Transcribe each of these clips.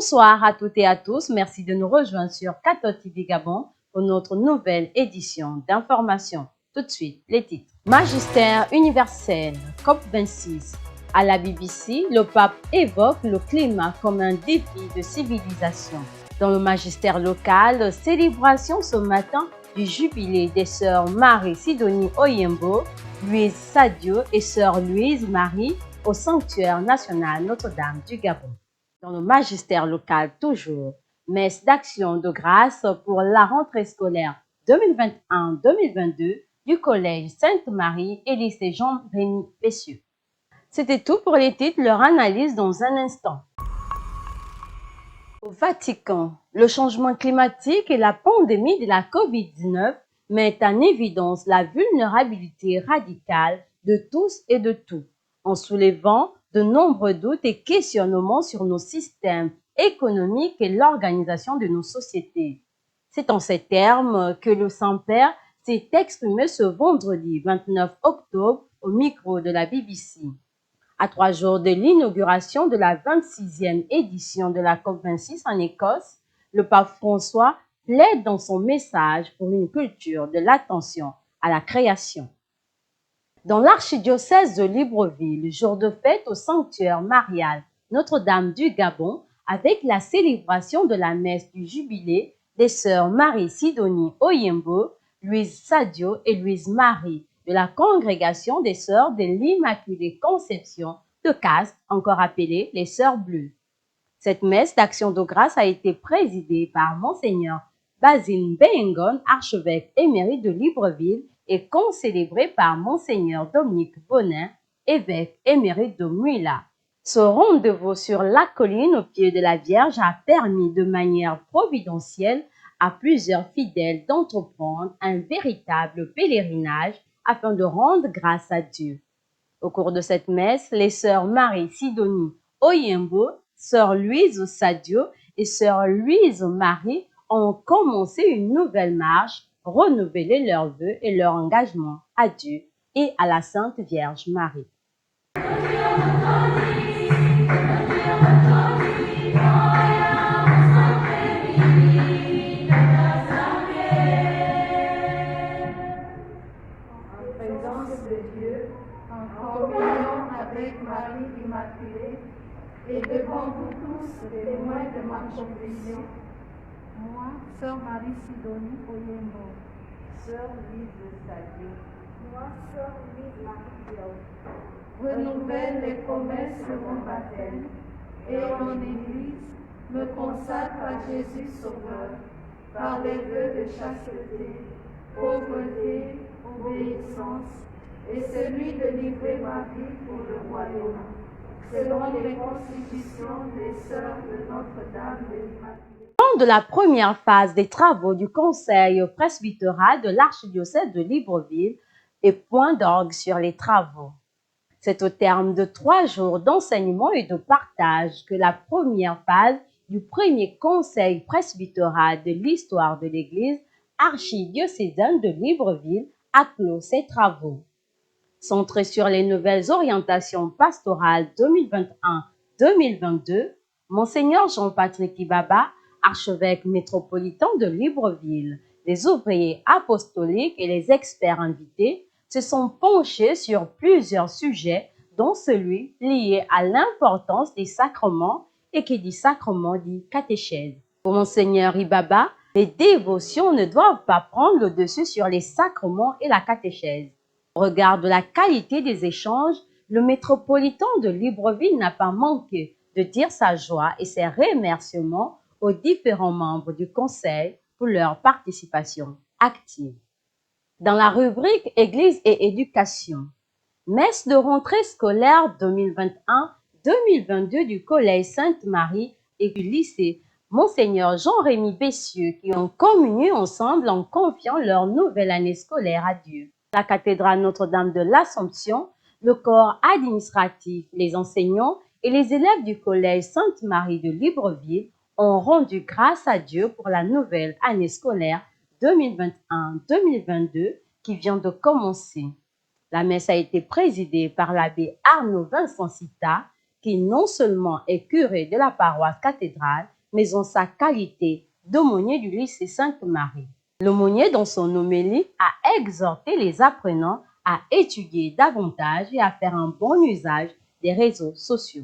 Bonsoir à toutes et à tous. Merci de nous rejoindre sur Cathode TV Gabon pour notre nouvelle édition d'information. Tout de suite, les titres. Magistère universel, COP26. À la BBC, le pape évoque le climat comme un défi de civilisation. Dans le magistère local, célébration ce matin du jubilé des sœurs Marie Sidonie Oyembo, Louise Sadio et sœur Louise Marie au sanctuaire national Notre-Dame du Gabon. Dans le magistère local toujours, messe d'action de grâce pour la rentrée scolaire 2021-2022 du collège Sainte-Marie et lycée Jean-Rémy Bessieux. C'était tout pour les titres, leur analyse dans un instant. Au Vatican, le changement climatique et la pandémie de la COVID-19 mettent en évidence la vulnérabilité radicale de tous et de tout, en soulevant de nombreux doutes et questionnements sur nos systèmes économiques et l'organisation de nos sociétés. C'est en ces termes que le Saint-Père s'est exprimé ce vendredi 29 octobre au micro de la BBC. À 3 jours de l'inauguration de la 26e édition de la COP26 en Écosse, le pape François plaide dans son message pour une culture de l'attention à la création. Dans l'archidiocèse de Libreville, jour de fête au sanctuaire marial Notre-Dame du Gabon, avec la célébration de la messe du jubilé des sœurs Marie Sidonie Oyembo, Louise Sadio et Louise Marie de la congrégation des sœurs de l'Immaculée Conception de Castres, encore appelée les Sœurs Bleues. Cette messe d'action de grâce a été présidée par Monseigneur Basile Bengon, archevêque émérite de Libreville, et concélébrée par Monseigneur Dominique Bonin, évêque émérite de Mouila. Ce rendez-vous sur la colline au pied de la Vierge a permis de manière providentielle à plusieurs fidèles d'entreprendre un véritable pèlerinage afin de rendre grâce à Dieu. Au cours de cette messe, les sœurs Marie Sidonie Oyembo, sœur Louise Sadio et sœur Louise Marie ont commencé une nouvelle marche, renouvelé leurs vœux et leur engagement à Dieu et à la Sainte Vierge Marie. En communion avec Marie Immaculée et devant vous tous, témoins de ma confession, moi, sœur Marie Sidonie Oyembo, sœur Louise Sadio, moi, sœur Louise Marie, renouvelle les promesses de mon baptême et en Église me consacre à Jésus Sauveur par les vœux de chasteté, pauvreté, obéissance, et celui de livrer ma vie pour le royaume, selon les constitutions des sœurs de Notre-Dame de l'Immaculée. Lors de la première phase des travaux du Conseil presbytéral de l'archidiocèse de Libreville et point d'orgue sur les travaux. C'est au terme de 3 jours d'enseignement et de partage que la première phase du premier Conseil presbytéral de l'histoire de l'Église archidiocésaine de Libreville a clos ses travaux. Centré sur les nouvelles orientations pastorales 2021-2022, Monseigneur Jean-Patrick Ibaba, archevêque métropolitain de Libreville, les ouvriers apostoliques et les experts invités se sont penchés sur plusieurs sujets, dont celui lié à l'importance des sacrements, et qui dit sacrement dit catéchèse. Pour Monseigneur Ibaba, les dévotions ne doivent pas prendre le dessus sur les sacrements et la catéchèse. Au regard de la qualité des échanges, le métropolitain de Libreville n'a pas manqué de dire sa joie et ses remerciements aux différents membres du Conseil pour leur participation active. Dans la rubrique Église et éducation, messe de rentrée scolaire 2021-2022 du Collège Sainte-Marie et du lycée Monseigneur Jean-Rémy Bessieux qui ont communié ensemble en confiant leur nouvelle année scolaire à Dieu. La cathédrale Notre-Dame de l'Assomption, le corps administratif, les enseignants et les élèves du collège Sainte-Marie de Libreville ont rendu grâce à Dieu pour la nouvelle année scolaire 2021-2022 qui vient de commencer. La messe a été présidée par l'abbé Arnaud Vincent Sita, qui non seulement est curé de la paroisse cathédrale, mais en sa qualité d'aumônier du lycée Sainte-Marie. L'aumônier, dans son homélie, a exhorté les apprenants à étudier davantage et à faire un bon usage des réseaux sociaux.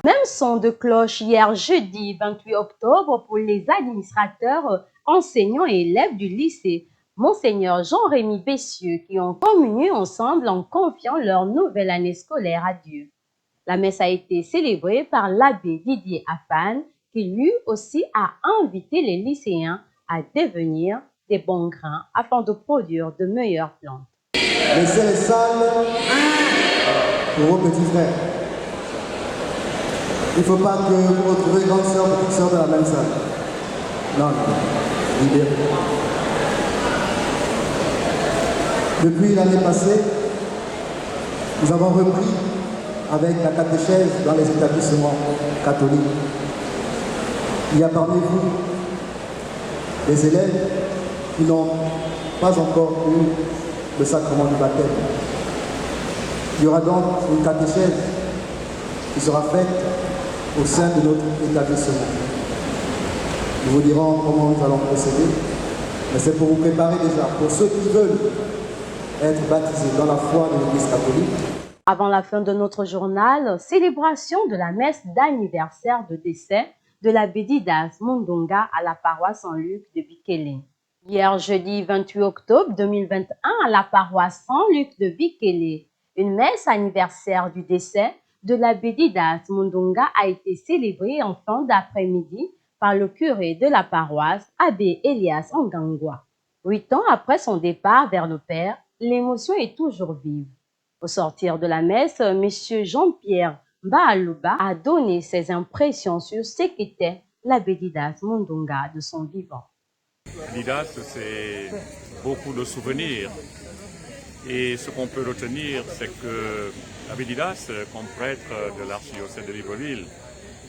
Même son de cloche hier jeudi 28 octobre pour les administrateurs, enseignants et élèves du lycée Monseigneur Jean-Rémy Bessieux qui ont communié ensemble en confiant leur nouvelle année scolaire à Dieu. La messe a été célébrée par l'abbé Didier Afan qui lui aussi a invité les lycéens à devenir des bons grains afin de produire de meilleures plantes. Laissez les salles pour vos petits frères. Il ne faut pas que vous retrouviez grande sœur et petite sœur dans la même salle. Non, non. Libérez. Depuis l'année passée, nous avons repris avec la catéchèse dans les établissements catholiques. Il y a parmi vous des élèves qui n'ont pas encore eu le sacrement du baptême. Il y aura donc une catéchèse qui sera faite au sein de notre établissement. Nous vous dirons comment nous allons procéder, mais c'est pour vous préparer déjà, pour ceux qui veulent être baptisés dans la foi de l'Église catholique. Avant la fin de notre journal, célébration de la messe d'anniversaire de décès de l'abbé Didas Mundunga à la paroisse Saint-Luc de Bikele. Hier, jeudi 28 octobre 2021, à la paroisse Saint-Luc de Bikele, une messe anniversaire du décès de l'abbé Didas Mundunga a été célébrée en fin d'après-midi par le curé de la paroisse, abbé Elias Angangwa. 8 ans après son départ vers le Père, l'émotion est toujours vive. Au sortir de la messe, M. Jean-Pierre Mbaalouba a donné ses impressions sur ce qu'était l'abbé Didas Mundunga de son vivant. Didas, c'est beaucoup de souvenirs. Et ce qu'on peut retenir, c'est que l'abbé Didas, comme prêtre de l'archidiocèse de Libreville,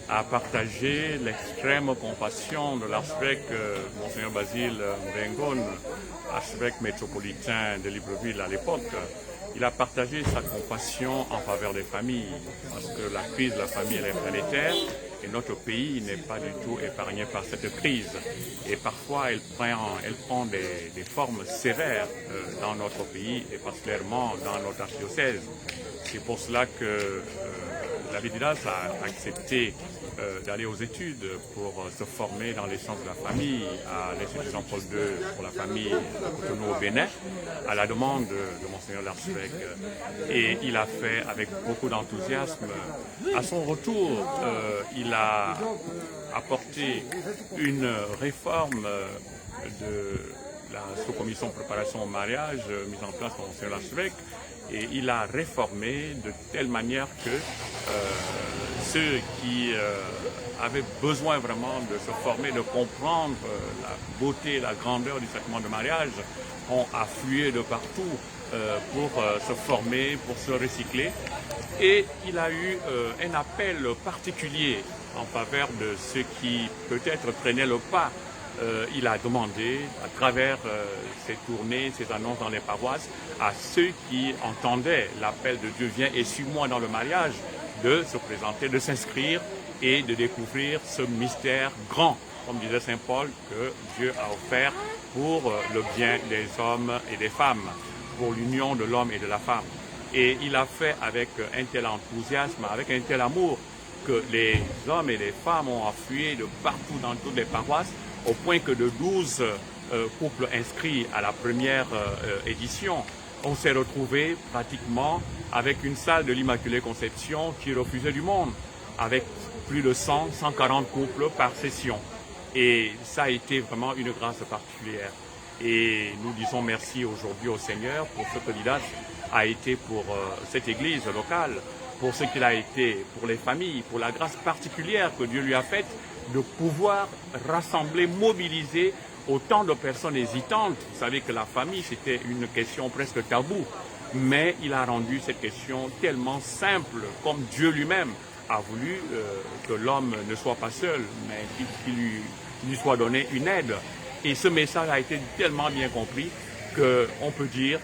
a partagé l'extrême compassion de l'archevêque Monseigneur Basile Mbengon, archevêque métropolitain de Libreville à l'époque. Il a partagé sa compassion en faveur des familles, parce que la crise de la famille elle est planétaire et notre pays n'est pas du tout épargné par cette crise. Et parfois elle prend des formes sévères dans notre pays et particulièrement dans notre archidiocèse. C'est pour cela que l'abbé Didas a accepté d'aller aux études pour se former dans les sciences de la famille à l'Institut Jean-Paul II pour la famille Cotonou au Bénin, à la demande de Monseigneur l'archevêque. Et il a fait avec beaucoup d'enthousiasme. À son retour, il a apporté une réforme de la sous-commission préparation au mariage mise en place par Monseigneur l'archevêque. Et il a réformé de telle manière que ceux qui avaient besoin vraiment de se former, de comprendre la beauté, la grandeur du sacrement de mariage, ont afflué de partout pour se former, pour se recycler. Et il a eu un appel particulier en faveur de ceux qui peut-être prenaient le pas. Il a demandé, à travers ses tournées, ses annonces dans les paroisses, à ceux qui entendaient l'appel de Dieu, viens et suis-moi dans le mariage, de se présenter, de s'inscrire et de découvrir ce mystère grand, comme disait Saint Paul, que Dieu a offert pour le bien des hommes et des femmes, pour l'union de l'homme et de la femme. Et il a fait avec un tel enthousiasme, avec un tel amour, que les hommes et les femmes ont afflué de partout dans toutes les paroisses, au point que de 12 couples inscrits à la première édition, on s'est retrouvé pratiquement avec une salle de l'Immaculée Conception qui refusait du monde, avec plus de 140 couples par session. Et ça a été vraiment une grâce particulière. Et nous disons merci aujourd'hui au Seigneur pour ce que Didas a été pour cette église locale, pour ce qu'il a été pour les familles, pour la grâce particulière que Dieu lui a faite de pouvoir rassembler, mobiliser autant de personnes hésitantes. Vous savez que la famille, c'était une question presque taboue. mais il a rendu cette question tellement simple, comme Dieu lui-même a voulu que l'homme ne soit pas seul, mais qu'il lui soit donné une aide. Et ce message a été tellement bien compris qu'on peut dire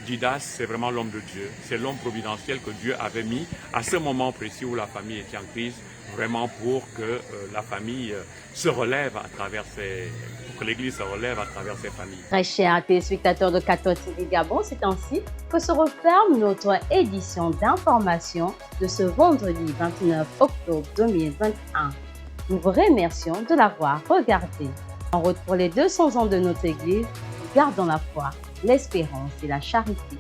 Didas, c'est vraiment l'homme de Dieu. C'est l'homme providentiel que Dieu avait mis à ce moment précis où la famille était en crise, vraiment pour que la famille se relève à travers pour que l'Église se relève à travers ses familles. Très chers téléspectateurs de 14 TV Gabon, c'est ainsi que se referme notre édition d'information de ce vendredi 29 octobre 2021. Nous vous remercions de l'avoir regardé. En route pour les 200 ans de notre Église, gardons la foi, l'espérance et la charité.